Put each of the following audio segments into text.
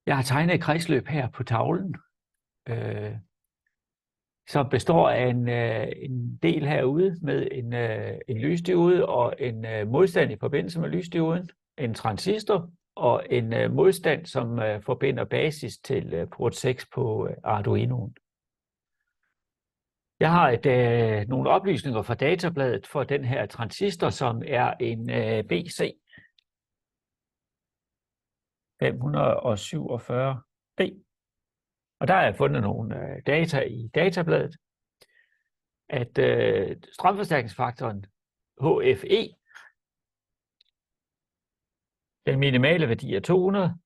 Jeg har tegnet et kredsløb her på tavlen, som består af en del herude med en lysdiode og en modstand i forbindelse med lysdioden, en transistor og en modstand, som forbinder basis til port 6 på Arduinoen. Jeg har nogle oplysninger fra databladet for den her transistor, som er en BC 547B. Og der har jeg fundet nogle data i databladet, at strømforstærkningsfaktoren HFE, den minimale værdi er 200,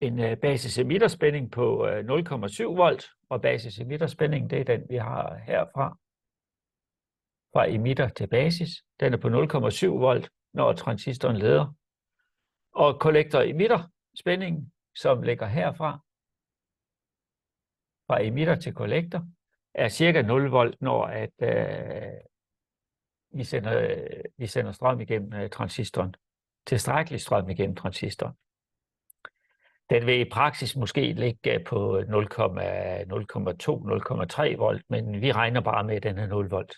en basis-emitterspænding på 0,7 volt, og basis-emitterspænding, det er den, vi har herfra, fra emitter til basis. Den er på 0,7 volt, når transistoren leder. Og kollektor-emitter-spændingen, som ligger herfra, fra emitter til kollektor, er cirka 0 volt, når vi sender strøm igennem transistoren. Tilstrækkelig strøm igennem transistoren. Den vil i praksis måske ligge på 0,2-0,3 volt, men vi regner bare med, at den er 0 volt.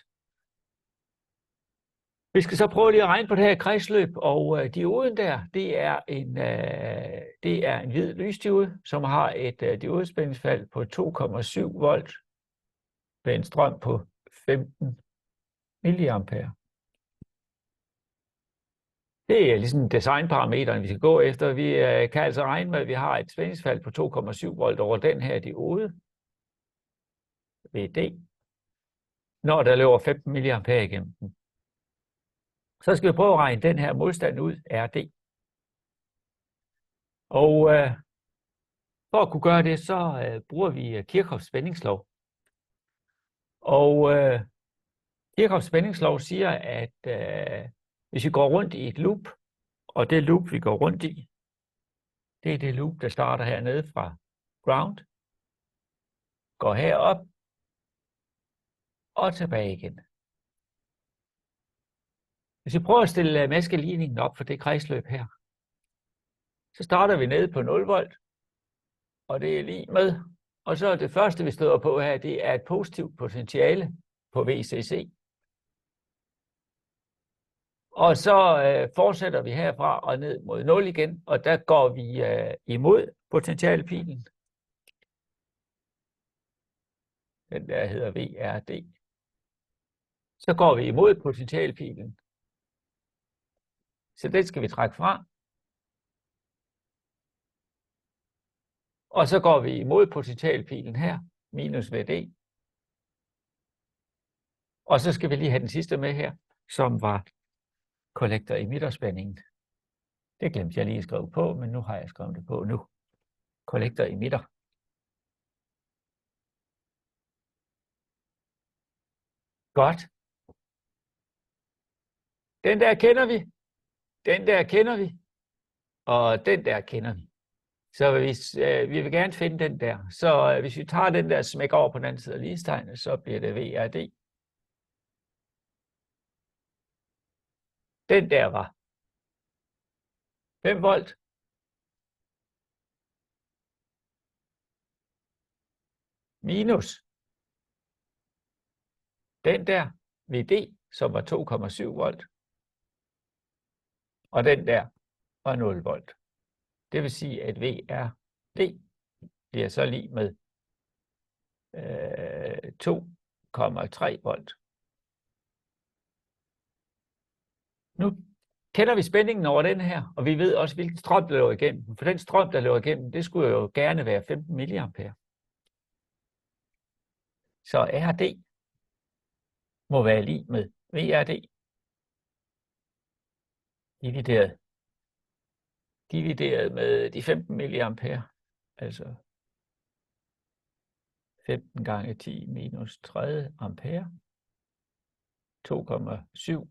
Vi skal så prøve lige at regne på det her kredsløb, og dioden der, det er en hvid lysdiode, som har et diodespændingsfald på 2,7 volt med en strøm på 15 milliampere. Det er ligesom designparameteren, vi skal gå efter. Vi kan altså regne med, at vi har et spændingsfald på 2,7 volt over den her diode, VD, når der løber 15 milliampere igennem den. Så skal vi prøve at regne den her modstand ud, RD. Og for at kunne gøre det, så bruger vi Kirchhoffs spændingslov. Og Kirchhoffs spændingslov siger, at hvis vi går rundt i et loop, og det loop, vi går rundt i, det er det loop, der starter hernede fra ground, går herop og tilbage igen. Hvis vi prøver at stille maskeligningen op for det kredsløb her, så starter vi nede på 0 volt, og det er lige med. Og så det første, vi støder på her, det er et positivt potentiale på VCC. Og så fortsætter vi herfra og ned mod 0 igen, og der går vi imod potentialpilen. Den der hedder VRD. Så går vi imod potentialpilen. Så den skal vi trække fra. Og så går vi imod potentialpilen her, minus VD. Og så skal vi lige have den sidste med her, som var kollektor-emitter-spændingen. Det glemte jeg lige at skrive på, men nu har jeg skrevet det på nu. Kollektor-emitter. Godt. Den der kender vi. Den der kender vi. Og den der kender vi. Så hvis vi vil gerne finde den der. Så hvis vi tager den der smæk over på den anden side af lighedstegnet, så bliver det VRD. Den der var 5 volt. Minus den der VD, som var 2,7 volt. Og den der var 0 volt. Det vil sige, at VRD bliver så lig med 2,3 volt. Nu kender vi spændingen over den her, og vi ved også, hvilken strøm, der løber igennem. For den strøm, der løber igennem, det skulle jo gerne være 15 milliampere. Så RD må være lig med VRD divideret med de 15 milliampere, altså 15 gange 10 minus 30 ampere, 2,7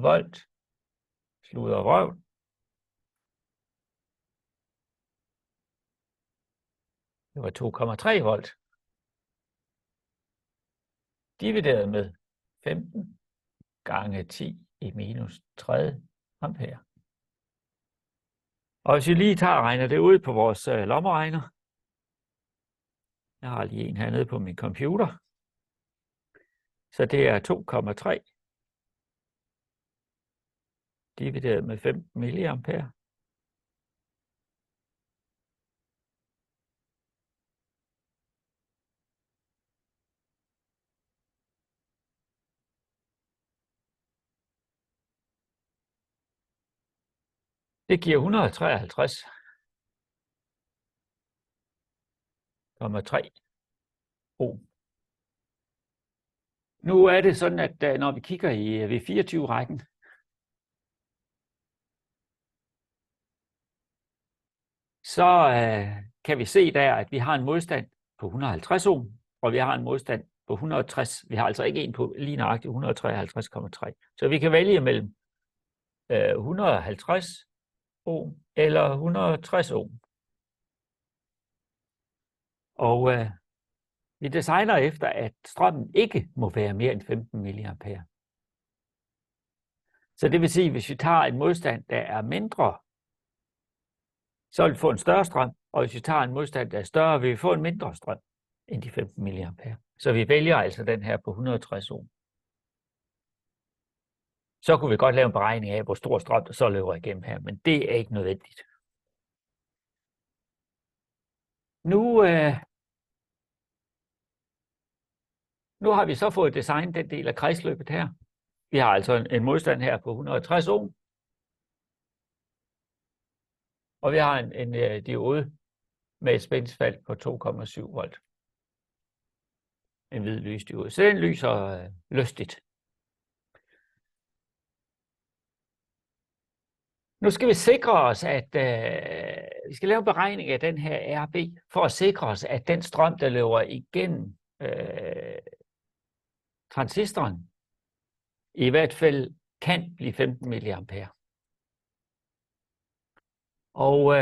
volt, sludder røv. Det var 2,3 volt, divideret med 15 gange 10 i minus 30 ampere. Og hvis vi lige tager og regner det ud på vores lommeregner, jeg har lige en hernede på min computer, så det er 2,3 divideret med 15 milliampere. Det giver 153,3 ohm. Nu er det sådan, at når vi kigger i V24-rækken, så kan vi se der, at vi har en modstand på 150 ohm, og vi har en modstand på 160. Vi har altså ikke en på lige nøjagtigt 153,3. Så vi kan vælge mellem 150 ohm eller 160 ohm. Og vi designer efter, at strømmen ikke må være mere end 15 milliampere. Så det vil sige, at hvis vi tager en modstand, der er mindre, så vil vi få en større strøm, og hvis vi tager en modstand, der er større, vil vi få en mindre strøm end de 15 milliampere. Så vi vælger altså den her på 160 ohm. Så kunne vi godt lave en beregning af, hvor stor strøm der så løber igennem her, men det er ikke nødvendigt. Nu har vi så fået designet den del af kredsløbet her. Vi har altså en modstand her på 160 ohm, og vi har en diode med et spændingsfelt på 2,7 volt. En hvid lysdiode. Så den lyser lystigt. Nu skal vi sikre os, at vi skal lave en beregning af den her RB, for at sikre os, at den strøm, der løber igennem transistoren, i hvert fald kan blive 15 milliampere. Og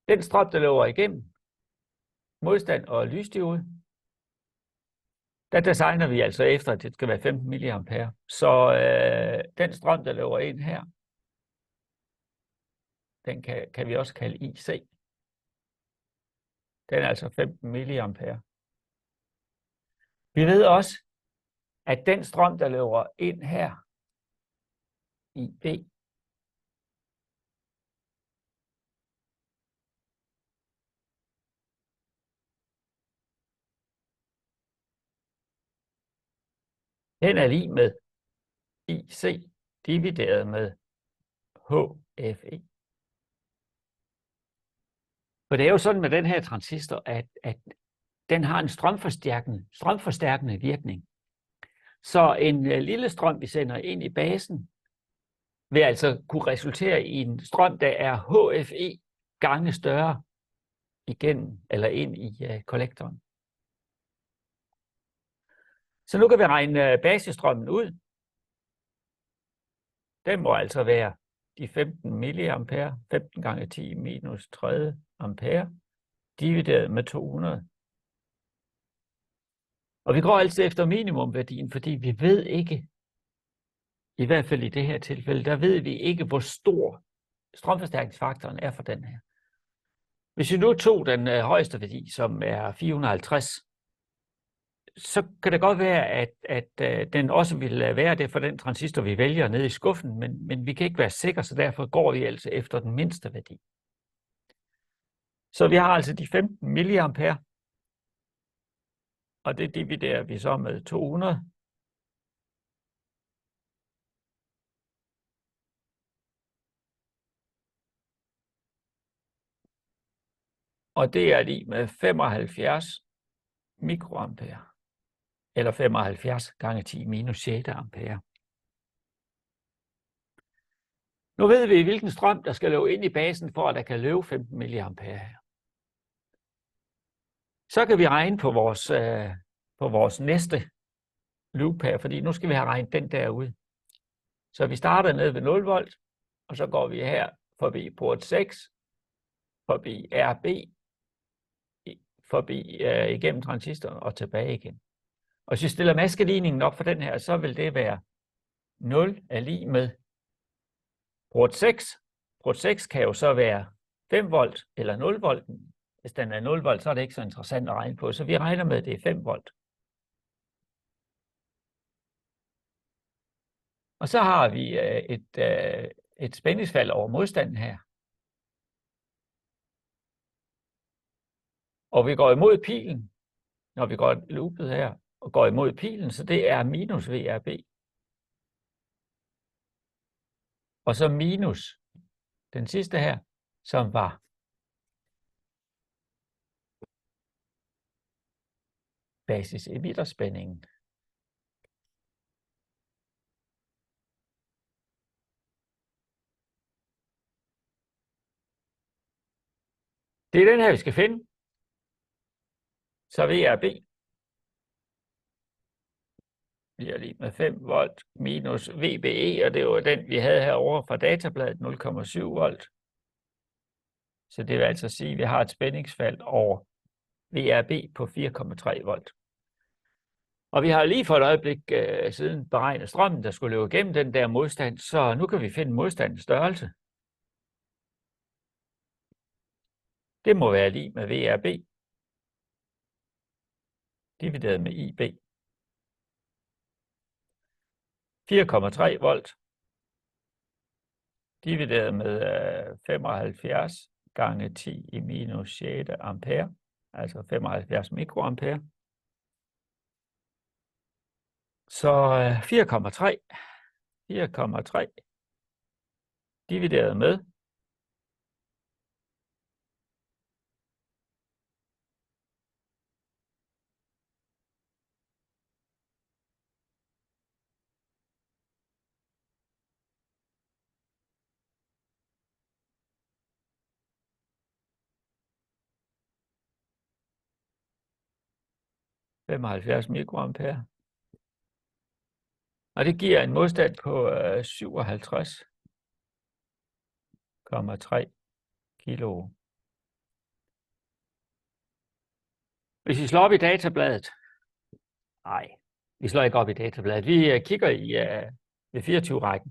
den strøm, der løber igennem modstand og lysdiode, der designer vi altså efter, at det skal være 15 milliampere. Så den strøm, der løber ind her, den kan vi også kalde IC. Den er altså 15 milliampere. Vi ved også, at den strøm, der løber ind her, IB, den er lig med IC divideret med HFE. For det er jo sådan med den her transistor, at den har en strømforstærkende virkning. Så en lille strøm, vi sender ind i basen, vil altså kunne resultere i en strøm, der er HFE gange større igennem eller ind i kollektoren. Så nu kan vi regne basisstrømmen ud. Den må altså være de 15 milliampere, 15 gange 10 minus 30 ampere, divideret med 200. Og vi går altid efter minimumværdien, fordi vi ved ikke, i hvert fald i det her tilfælde, der ved vi ikke, hvor stor strømforstærkningsfaktoren er for den her. Hvis vi nu tog den højeste værdi, som er 450, så kan det godt være, at den også vil være det for den transistor, vi vælger nede i skuffen, men vi kan ikke være sikre, så derfor går vi altså efter den mindste værdi. Så vi har altså de 15 milliampere, og det dividerer vi så med 200. Og det er lige med 75 mikroampere, eller 75 gange 10 minus 6 ampere. Nu ved vi, hvilken strøm, der skal løbe ind i basen, for at der kan løbe 15 milliampere her. Så kan vi regne på vores næste loop her, fordi nu skal vi have regnet den der ud. Så vi starter ned ved 0 volt, og så går vi her forbi port 6, forbi RB, forbi igennem transistoren og tilbage igen. Og hvis vi stiller maskeligningen op for den her, så vil det være 0 er lig med port 6, port 6 kan jo så være 5 volt eller 0 volt. Hvis den er 0 volt, så er det ikke så interessant at regne på. Så vi regner med, at det er 5 volt. Og så har vi et spændingsfald over modstanden her. Og vi går imod pilen, når vi går loopet her, og går imod pilen, så det er minus VRB. Og så minus den sidste her, som var basis-emitterspændingen. Det er den her, vi skal finde. Så VRB bliver lige med 5 volt minus VBE, og det var den, vi havde herovre fra databladet, 0,7 volt. Så det vil altså sige, at vi har et spændingsfald over VRB på 4,3 volt. Og vi har lige for et øjeblik siden beregnet strømmen, der skulle løbe igennem den der modstand, så nu kan vi finde modstandens størrelse. Det må være lige med VRB divideret med IB. 4,3 volt divideret med 75 gange 10 i minus 6 ampere, altså 75 mikroampere. Så 4,3 divideret med 75 mikroampere. Og det giver en modstand på 57,3 kilo. Hvis vi slår op i databladet, nej, vi slår ikke op i databladet. Vi kigger i V24-rækken.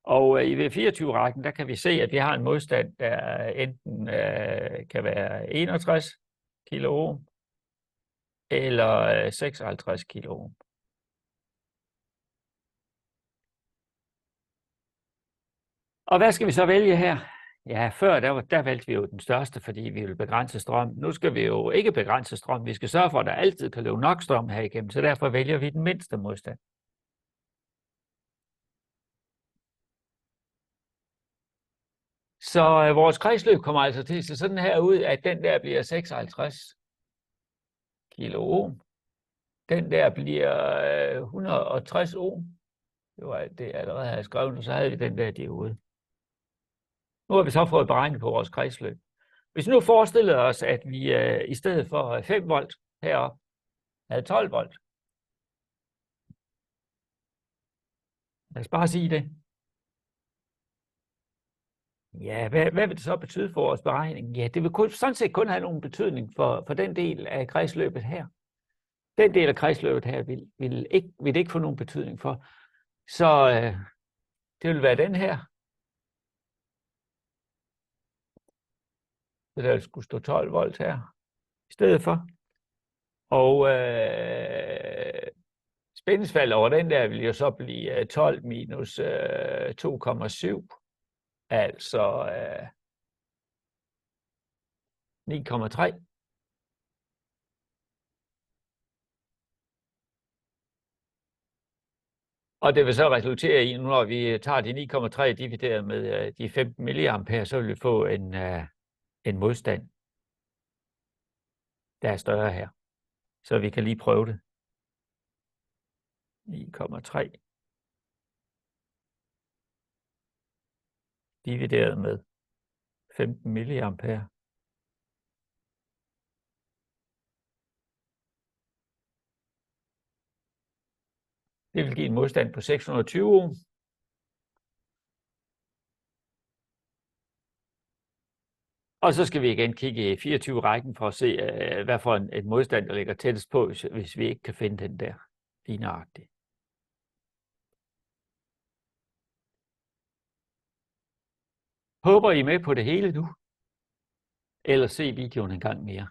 Og i V24-rækken, der kan vi se, at vi har en modstand, der enten kan være 61 kilo eller 56 kilo. Og hvad skal vi så vælge her? Ja, før der valgte vi jo den største, fordi vi vil begrænse strøm. Nu skal vi jo ikke begrænse strøm. Vi skal sørge for, at der altid kan løbe nok strøm her igennem, så derfor vælger vi den mindste modstand. Så vores kredsløb kommer altså til at se sådan her ud, at den der bliver 56 kilo ohm. Den der bliver 160 ohm. Det var det, jeg allerede havde skrevet, og så havde vi den der derude. Nu har vi så fået beregnet på vores kredsløb. Hvis vi nu forestillede os, at vi i stedet for 5 volt heroppe havde 12 volt. Lad os bare sige det. Ja, hvad vil det så betyde for vores beregning? Ja, det vil sådan set kun have nogen betydning for den del af kredsløbet her. Den del af kredsløbet her vil ikke få nogen betydning for. Så det vil være den her. Så der skulle stå 12 volt her i stedet for. Og spændingsfald over den der vil jo så blive 12 minus 2,7, altså 9,3. Og det vil så resultere i, når vi tager de 9,3 divideret med de 15 milliampere, så vil vi få en modstand, der er større her. Så vi kan lige prøve det. 9,3 divideret med 15 milliampere. Det vil give en modstand på 620 ohm. Og så skal vi igen kigge i 24-rækken for at se, hvad for en modstand, der ligger tættest på, hvis vi ikke kan finde den der lige nøjagtigt. Håber I er med på det hele nu? Eller se videoen en gang mere.